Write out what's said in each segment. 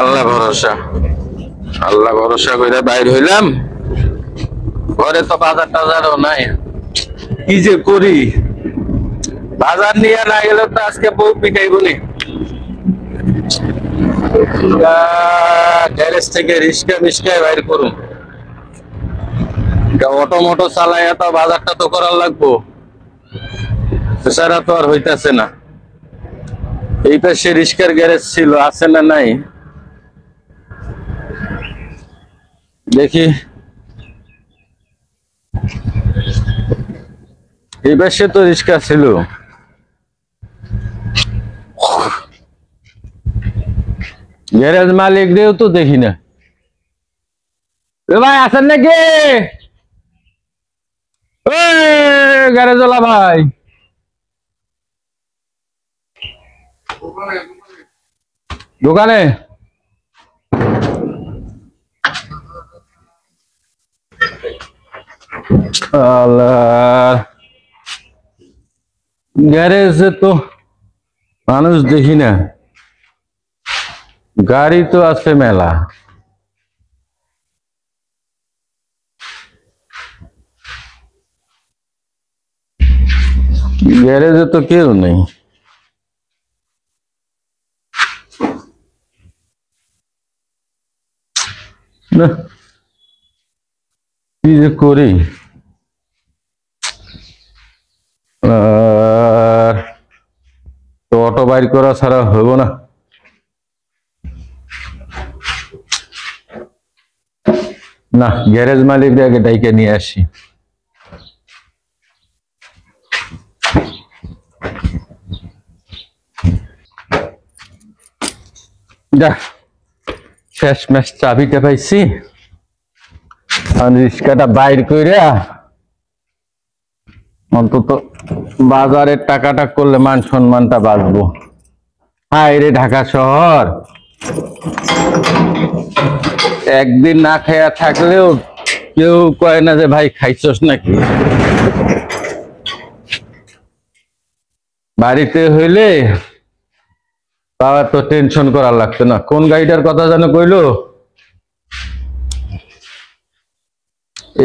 আল্লাহ ভরসা, আল্লাহ ভরসা করে বাইর হইলাম। ঘরে তো বাজার টাজারও নাই, কি যে করি। বাজার নিয়ে না গেলে তো আজকে বউ পিটাই বলি। গ্যারেজ থেকে রিক্সা মিস্কায় বাইর করুন, অটো মোটো চালাই, তো বাজারটা তো করার লাগবো, এছাড়া তো আর হইতেছে না। এই পাশে রিক্সার গ্যারেজ ছিল, আছে না নাই দেখি। এই পাশে তো রিক্সা ছিল, গ্যারেজ মালিক দিয়েও তো দেখি না। ভাই আছেন নাকি? গ্যারেজ ওলা ভাই, দোকানে? গ্যারেজে তো মানুষ দেখি না, গাড়ি তো আছে মেলা। গ্যারেজে তো কেউ নেই। না, কি যে করি। তো অটো বাইর করা ছাড়া হইব না। না, গ্যারেজ মালিক আগে ডাইকে নিয়ে আসি। শেষ ম্যাচ চাবিটা পাইছি, রিক্সাটা বাইর কইরা অন্তত বাজারের টাকাটা করলে মান সম্মানটা বাঁচবো। হায় রে ঢাকা শহর, একদিন না খাইয়া থাকলেও কেউ কয় না যে ভাই খাইছস নাকি। বাড়িতে হইলে বাবা তো টেনশন করার লাগতো না। কোন গাড়িটার কথা যেন কইলো,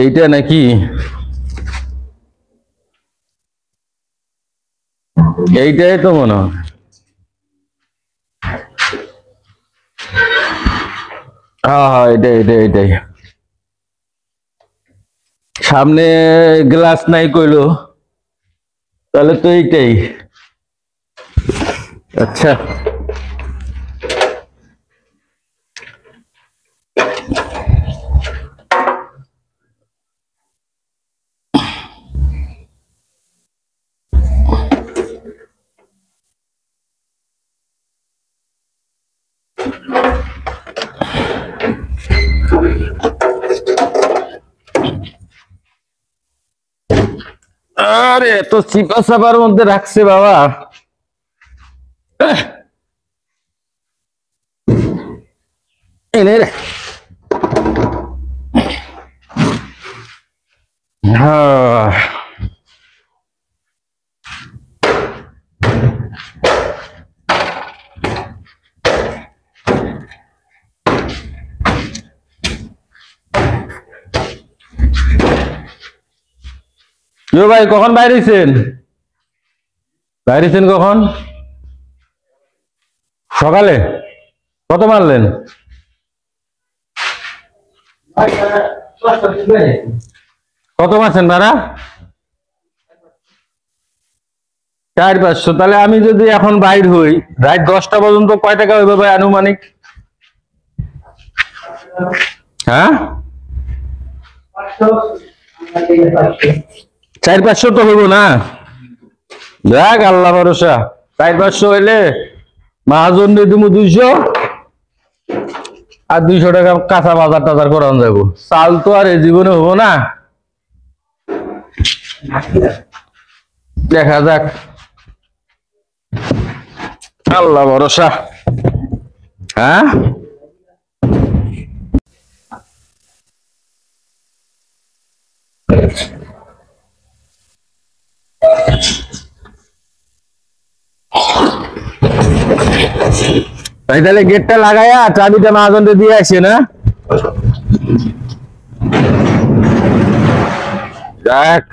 এইটা নাকি? এইটাই তো মনে হয়। হ্যাঁ, এটাই এটাই এটাই। সামনে গ্লাস নাই কইলো, তাহলে তো এইটাই। আচ্ছা, আরে এত চিপা চাপার মধ্যে রাখছে বাবা। এনে রে, ভাই কখন বাইরেছেন? বাইরেছেন কখন? সকালে? কত মারলেন? কত মারছেন ভাড়া? 400-500। তাহলে আমি যদি এখন বাইর হই রাত 10টা পর্যন্ত কয় টাকা হইবে ভাই আনুমানিক? হ্যাঁ, 400-500 তো হইব না? দেখ আল্লাহ ভরসা। 400-500 হইলে মহাজন দিয়ে তুমি 200, আর 200 টাকা কাঁচা বাজার টাজার করানো যাবো। চাল তো আর এই জীবনে হবো না, দেখা যাক। আল্লাহ ভরসা। হ্যাঁ, ভাই তাহলে গেটটা লাগাইয়া চাবিটা মহাজনকে দিয়ে আসে না। যাক